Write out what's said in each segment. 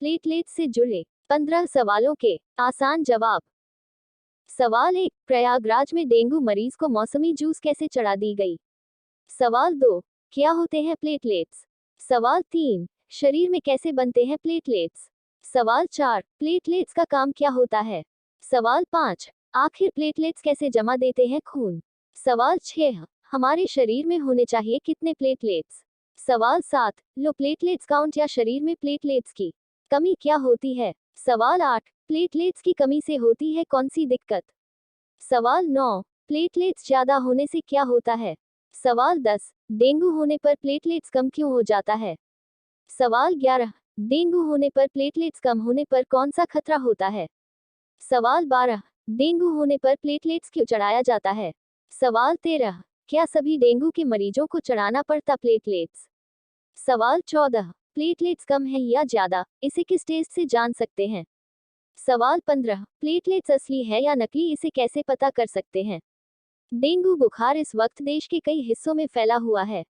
Platelets से जुड़े 15 सवालों के आसान जवाब। सवाल 1, प्रयागराज में डेंगू मरीज को मौसमी जूस कैसे चढ़ा दी गई? सवाल 2, क्या होते हैं प्लेटलेट्स? सवाल 3, शरीर में कैसे बनते हैं प्लेटलेट्स? सवाल 4, प्लेटलेट्स का काम क्या होता है? सवाल 5, आखिर प्लेटलेट्स कैसे जमा देते हैं खून? सवाल 6, हमारे शरीर में होने चाहिए कितने प्लेटलेट्स? सवाल 7, लो प्लेटलेट्स काउंट या शरीर में प्लेटलेट्स की कमी क्या होती है? सवाल 8, प्लेटलेट्स की कमी से होती है कौन सी दिक्कत? सवाल 9, प्लेटलेट्स ज्यादा होने से क्या होता है? सवाल 10, डेंगू होने पर प्लेटलेट्स कम क्यों हो जाता है? सवाल 11, डेंगू होने पर प्लेटलेट्स कम होने पर कौन सा खतरा होता है? सवाल 12, डेंगू होने पर प्लेटलेट्स क्यों चढ़ाया जाता है? सवाल 13, क्या सभी डेंगू के मरीजों को चढ़ाना पड़ता प्लेटलेट्स? सवाल 14, प्लेटलेट्स कम है या ज्यादा, इसे किस टेस्ट से जान सकते हैं? सवाल 15, प्लेटलेट्स असली है या नकली, इसे कैसे पता कर सकते हैं? डेंगू बुखार इस वक्त देश के कई हिस्सों में फैला हुआ है।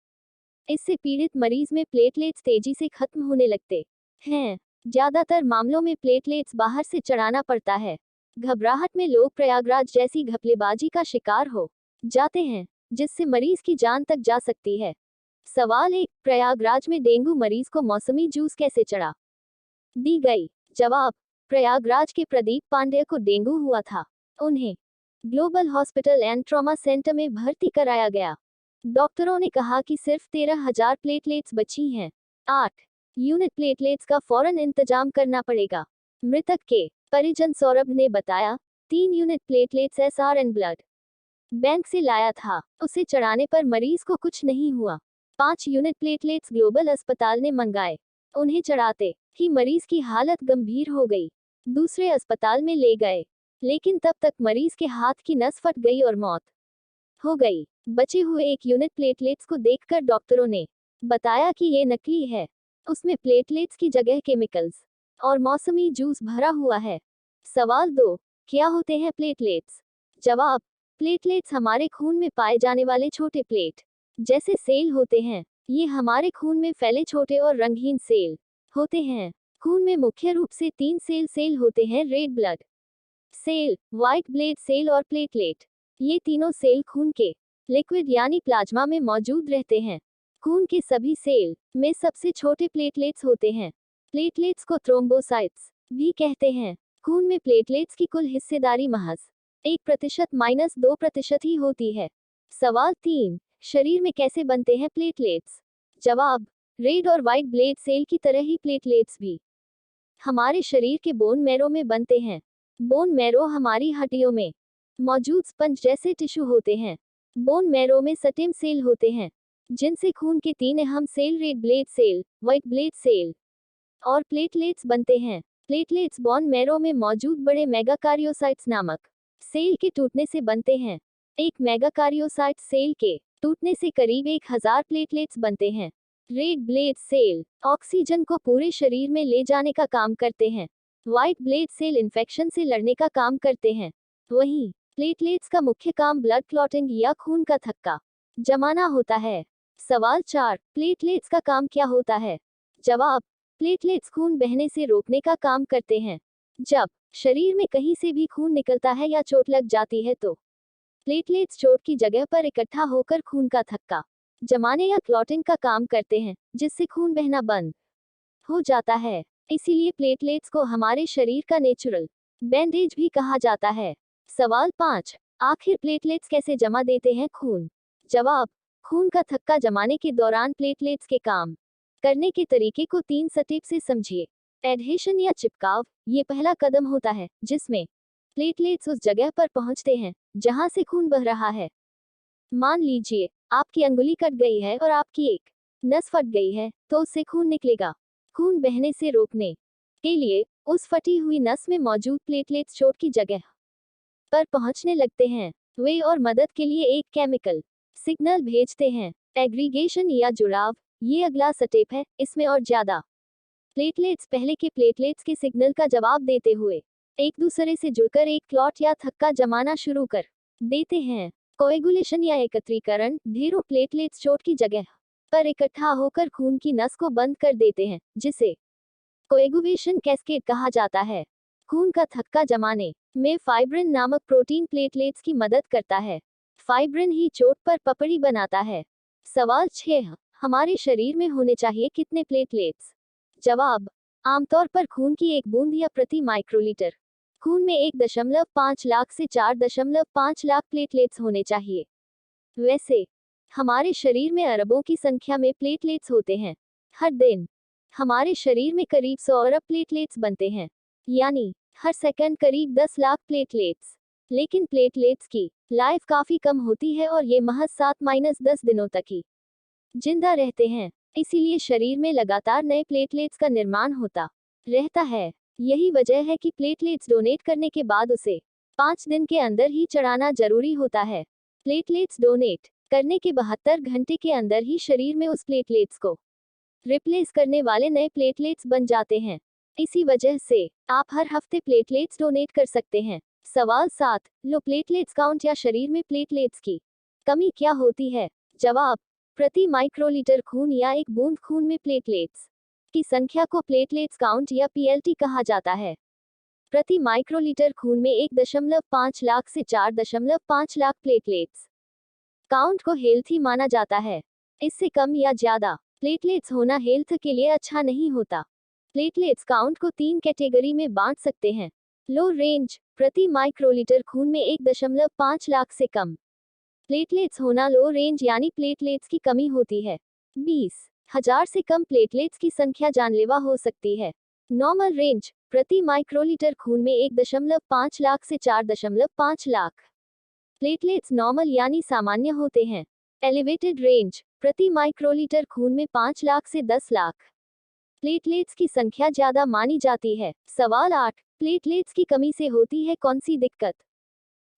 इससे पीड़ित मरीज में प्लेटलेट्स तेजी से खत्म होने लगते हैं। ज्यादातर मामलों में प्लेटलेट्स बाहर से चढ़ाना पड़ता है। घबराहट में लोग प्रयागराज जैसी घपलेबाजी का शिकार हो जाते हैं, जिससे मरीज की जान तक जा सकती है। सवाल 1, प्रयागराज में डेंगू मरीज को मौसमी जूस कैसे चढ़ा दी गई? जवाब, प्रयागराज के प्रदीप पांडेय को डेंगू हुआ था। उन्हें global hospital and trauma centre में भर्ती कराया गया। डॉक्टरों ने कहा कि सिर्फ 13,000 प्लेटलेट्स बची हैं। 8 यूनिट प्लेटलेट्स का फौरन इंतजाम करना पड़ेगा। मृतक के परिजन सौरभ ने बताया, 3 unit platelets SRN blood bank से लाया था। उसे चढ़ाने पर मरीज को कुछ नहीं हुआ। 5 यूनिट प्लेटलेट्स ग्लोबल अस्पताल ने मंगाए। उन्हें चढ़ाते ही मरीज की हालत गंभीर हो गई। दूसरे अस्पताल में ले गए, लेकिन तब तक मरीज के हाथ की नस फट गई और मौत हो गई। बचे हुए 1 यूनिट प्लेटलेट्स को देखकर डॉक्टरों ने बताया कि ये नकली है। उसमें प्लेटलेट्स की जगह केमिकल्स और मौसमी जूस भरा हुआ है। सवाल 2, क्या होते हैं प्लेटलेट्स? जवाब, प्लेटलेट्स हमारे खून में पाए जाने वाले छोटे प्लेट जैसे सेल होते हैं। ये हमारे खून में फैले छोटे और रंगहीन सेल होते हैं। खून में मुख्य रूप से 3 सेल होते हैं, red blood cell, white blood cell और प्लेटलेट। ये तीनों सेल खून के लिक्विड यानी प्लाज्मा में मौजूद रहते हैं। खून के सभी सेल में सबसे छोटे प्लेटलेट्स होते हैं। प्लेटलेट्स को थ्रोम्बोसाइट्स भी कहते हैं। खून में प्लेटलेट्स की कुल हिस्सेदारी महज 1% - 2% ही होती है। सवाल 3, शरीर में कैसे बनते हैं प्लेटलेट्स? जवाब, रेड और व्हाइट ब्लड सेल की तरह ही प्लेटलेट्स भी हमारे शरीर के बोन मैरो में बनते हैं। बोन मैरो हमारी हड्डियों में मौजूद स्पंज जैसे टिश्यू होते हैं। बोन मैरो में स्टेम सेल होते हैं, जिनसे खून के 3 अहम cell, red blood cell, white blood cell और प्लेटलेट्स बनते हैं। प्लेटलेट्स बोन मैरो में मौजूद बड़े मेगाकारियोसाइट्स नामक सेल के टूटने से बनते हैं। एक मेगाकारियोसाइट सेल के टूटने से करीब 1000 प्लेटलेट्स बनते हैं। रेड ब्लड सेल ऑक्सीजन को पूरे शरीर में ले जाने का काम करते हैं। व्हाइट ब्लड सेल इन्फेक्शन से लड़ने का काम करते हैं। वहीं प्लेटलेट्स का मुख्य काम ब्लड क्लॉटिंग या खून का थक्का जमाना होता है। सवाल 4, प्लेटलेट्स का काम क्या होता है? जवाब, प्लेटलेट्स खून बहने से रोकने का काम करते हैं। जब शरीर में कहीं से भी खून निकलता है या चोट लग जाती है तो प्लेटलेट्स चोट की जगह पर इकट्ठा होकर खून का थक्का जमाने या क्लॉटिंग का काम करते हैं, जिससे खून बहना बंद हो जाता है। इसीलिए प्लेटलेट्स को हमारे शरीर का नेचुरल बैंडेज भी कहा जाता है। सवाल 5, आखिर प्लेटलेट्स कैसे जमा देते हैं खून? जवाब, खून का थक्का जमाने के दौरान प्लेटलेट्स के काम करने के तरीके को 3 स्टेप से समझिए। एडहेशन या चिपकाव, ये पहला कदम होता है, जिसमें प्लेटलेट्स उस जगह पर पहुंचते हैं जहां से खून बह रहा है। मान लीजिए आपकी अंगुली कट गई है और आपकी एक नस फट गई है, तो उससे खून निकलेगा। खून बहने से रोकने के लिए उस फटी हुई नस में मौजूद प्लेटलेट्स चोट की जगह पर पहुंचने लगते हैं। वे और मदद के लिए एक केमिकल सिग्नल भेजते हैं। एग्रीगेशन या जुड़ाव, ये अगला स्टेप है। इसमें और ज्यादा प्लेटलेट्स पहले के प्लेटलेट्स के सिग्नल का जवाब देते हुए एक दूसरे से जुड़कर एक क्लॉट या थक्का जमाना शुरू कर देते हैं। कोएगुलेशन या एकत्रीकरण, ढेरों प्लेटलेट्स चोट की जगह पर इकट्ठा होकर खून की नस को बंद कर देते हैं, जिसे कोएगुवेशन कैस्केड कहा जाता है। खून का थक्का जमाने में फाइब्रिन नामक प्रोटीन प्लेटलेट्स की मदद करता है। फाइब्रिन ही चोट पर पपड़ी बनाता है। सवाल 6, हमारे शरीर में होने चाहिए कितने प्लेटलेट्स? जवाब, आमतौर पर खून की एक बूंद या प्रति माइक्रोलीटर खून में 1.5 लाख से 4.5 लाख प्लेटलेट्स होने चाहिए। वैसे हमारे शरीर में अरबों की संख्या में प्लेटलेट्स होते हैं। हर दिन हमारे शरीर में करीब 100 अरब प्लेटलेट्स बनते हैं, यानी हर सेकंड करीब 10 लाख प्लेटलेट्स। लेकिन प्लेटलेट्स की लाइफ काफी कम होती है और ये महज 7-10 दिनों तक ही जिंदा रहते हैं। इसीलिए शरीर में लगातार नए प्लेटलेट्स का निर्माण होता रहता है। यही वजह है कि प्लेटलेट्स डोनेट करने के बाद उसे 5 दिन के अंदर ही चढ़ाना जरूरी होता है। प्लेटलेट्स डोनेट करने के 72 घंटे के अंदर ही शरीर में उस प्लेटलेट्स को रिप्लेस करने वाले नए प्लेटलेट्स बन जाते हैं। इसी वजह से आप हर हफ्ते प्लेटलेट्स डोनेट कर सकते हैं। सवाल 7, लो प्लेटलेट्स काउंट या शरीर में प्लेटलेट्स की कमी क्या होती है? जवाब, प्रति माइक्रोलीटर खून या एक बूंद खून में प्लेटलेट्स की संख्या को प्लेटलेट्स काउंट या पीएलटी कहा जाता है। प्रति माइक्रोलीटर खून में 1.5 लाख से 4.5 लाख प्लेटलेट्स काउंट को हेल्थी माना जाता है। इससे कम या ज्यादा प्लेटलेट्स होना हेल्थ के लिए अच्छा नहीं होता। प्लेटलेट्स काउंट को 3 कैटेगरी में बांट सकते हैं। लो रेंज, प्रति माइक्रोलीटर खून में 1.5 लाख से कम प्लेटलेट्स होना लो रेंज यानी प्लेटलेट्स की कमी होती है। 20,000 से कम प्लेटलेट्स की संख्या जानलेवा हो सकती है। नॉर्मल रेंज, प्रति माइक्रोलीटर खून में 1.5 लाख से 4.5 लाख प्लेटलेट्स नॉर्मल यानी सामान्य होते हैं। एलिवेटेड रेंज, प्रति माइक्रोलीटर खून में 5 लाख से 10 लाख प्लेटलेट्स की संख्या ज्यादा मानी जाती है। सवाल 8, प्लेटलेट्स की कमी से होती है कौन सी दिक्कत?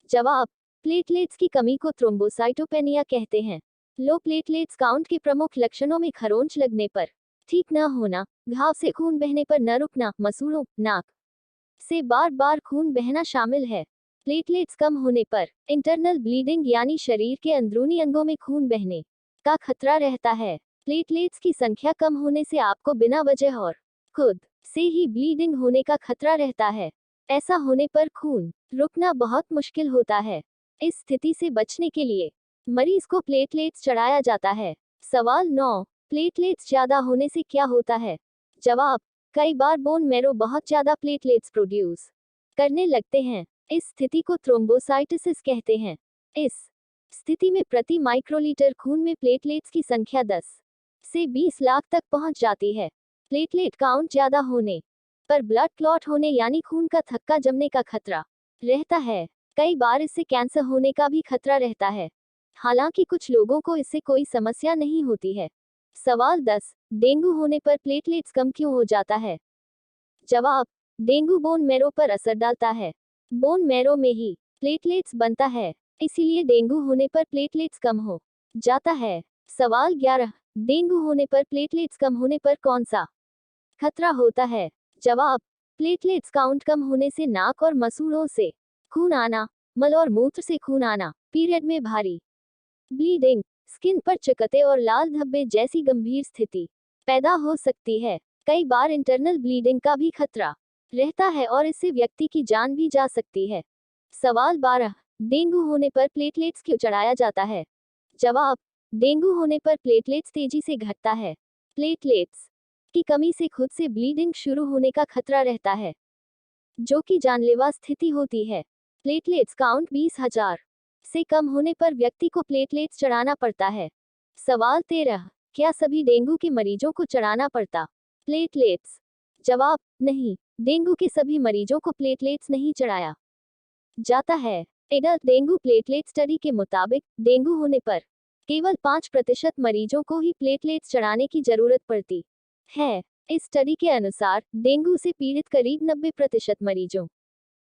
जवाब, प्लेटलेट्स की कमी को थ्रोम्बोसाइटोपेनिया कहते हैं। लो प्लेटलेट्स काउंट के प्रमुख लक्षणों में खरोंच लगने पर ठीक न होना, घाव से खून बहने पर न रुकना, मसूड़ों, नाक से बार बार खून बहना शामिल है। प्लेटलेट्स कम होने पर इंटरनल ब्लीडिंग यानी शरीर के अंदरूनी अंगों में खून बहने का खतरा रहता है। प्लेटलेट्स की संख्या कम होने से आपको बिना वजह और खुद से ही ब्लीडिंग होने का खतरा रहता है। ऐसा होने पर खून रुकना बहुत मुश्किल होता है। इस स्थिति से बचने के लिए मरीज को प्लेटलेट्स चढ़ाया जाता है। सवाल 9, प्लेटलेट्स ज्यादा होने से क्या होता है? जवाब, कई बार बोन मैरो बहुत ज्यादा प्लेटलेट्स प्रोड्यूस करने लगते हैं। इस स्थिति को थ्रोम्बोसाइटोसिस कहते हैं। इस स्थिति में प्रति माइक्रोलीटर खून में प्लेटलेट्स की संख्या 10 से 20 लाख तक पहुंच जाती है। प्लेटलेट काउंट ज्यादा होने पर ब्लड क्लॉट होने यानी खून का थक्का जमने का खतरा रहता है। कई बार इससे कैंसर होने का भी खतरा रहता है। हालांकि कुछ लोगों को इससे कोई समस्या नहीं होती है। सवाल 10, डेंगू होने पर प्लेटलेट्स कम क्यों हो जाता है? जवाब, डेंगू बोन मैरो पर असर डालता है। बोन मैरो में ही प्लेटलेट्स बनता है, इसीलिए डेंगू होने पर प्लेटलेट्स कम हो जाता है। सवाल 11, डेंगू होने पर प्लेटलेट्स कम होने पर कौन सा खतरा होता है? जवाब, प्लेटलेट्स काउंट कम होने से नाक और मसूड़ों से खून आना, मल और मूत्र से खून आना, पीरियड में भारी ब्लीडिंग, स्किन पर चकत्ते और लाल धब्बे जैसी गंभीर स्थिति पैदा हो सकती है। कई बार इंटरनल ब्लीडिंग का भी खतरा रहता है और इससे व्यक्ति की जान भी जा सकती है। सवाल 12, डेंगू होने पर प्लेटलेट्स क्यों चढ़ाया जाता है? जवाब, डेंगू होने पर प्लेटलेट्स तेजी से घटता है। प्लेटलेट्स की कमी से खुद से ब्लीडिंग शुरू होने का खतरा रहता है, जो कि जानलेवा स्थिति होती है। प्लेटलेट्स काउंट 20,000 से कम होने पर व्यक्ति को प्लेटलेट्स चढ़ाना पड़ता है। सवाल 13, क्या सभी डेंगू के मरीजों को चढ़ाना पड़ता प्लेटलेट्स? जवाब, नहीं, डेंगू के सभी मरीजों को प्लेटलेट्स नहीं चढ़ाया जाता है। एडल्ट डेंगू प्लेटलेट स्टडी के मुताबिक डेंगू होने पर केवल 5% मरीजों को ही प्लेटलेट्स चढ़ाने की जरूरत पड़ती है। इस स्टडी के अनुसार डेंगू से पीड़ित करीब 90% मरीजों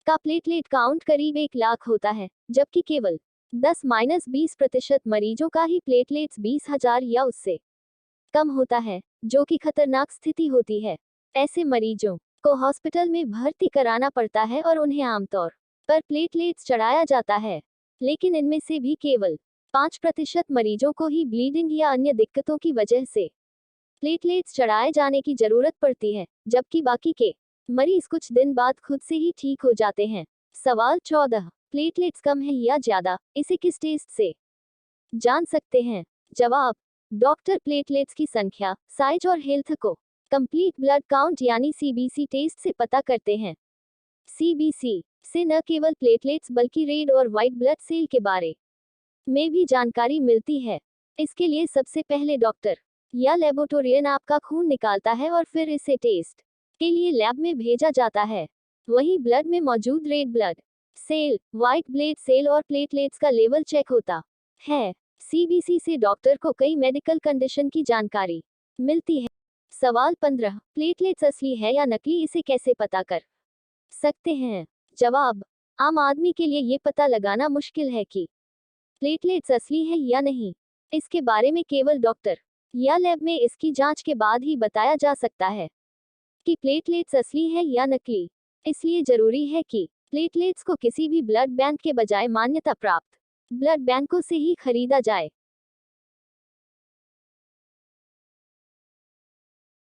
का प्लेटलेट काउंट करीब 1 लाख होता है, जबकि केवल 10-20% मरीजों का ही प्लेटलेट्स 20,000 या उससे कम होता है, जो कि खतरनाक स्थिति होती है। ऐसे मरीजों को हॉस्पिटल में भर्ती कराना पड़ता है और उन्हें आमतौर पर प्लेटलेट्स चढ़ाया जाता है। लेकिन इनमें से भी केवल 5% मरीजों को ही ब्लीडिंग या अन्य दिक्कतों की वजह से प्लेटलेट्स चढ़ाए जाने की जरूरत पड़ती है, जबकि बाकी के मरीज कुछ दिन बाद खुद से ही ठीक हो जाते हैं। सवाल 14, प्लेटलेट्स कम है या ज्यादा, इसे किस टेस्ट से जान सकते हैं? जवाब, डॉक्टर प्लेटलेट्स की संख्या, साइज और हेल्थ को कंप्लीट ब्लड काउंट यानी सीबीसी टेस्ट से पता करते हैं। सीबीसी से न केवल प्लेटलेट्स बल्कि रेड और व्हाइट ब्लड सेल के बारे में भी जानकारी मिलती है। इसके लिए सबसे पहले डॉक्टर या लेबोरेटोरियन आपका खून निकालता है और फिर इसे टेस्ट के लिए लैब में भेजा जाता है। वहीं ब्लड में मौजूद red blood cell, white blood cell और प्लेटलेट्स का लेवल चेक होता है। सीबीसी से डॉक्टर को कई मेडिकल कंडीशन की जानकारी मिलती है। सवाल 15, प्लेटलेट्स असली है या नकली, इसे कैसे पता कर सकते हैं? जवाब, आम आदमी के लिए ये पता लगाना मुश्किल है कि प्लेटलेट्स असली है या नहीं। इसके बारे में केवल डॉक्टर या लैब में इसकी जांच के बाद ही बताया जा सकता है कि प्लेटलेट्स असली है या नकली। इसलिए जरूरी है कि प्लेटलेट्स को किसी भी ब्लड बैंक के बजाय मान्यता प्राप्त ब्लड बैंकों से ही खरीदा जाए।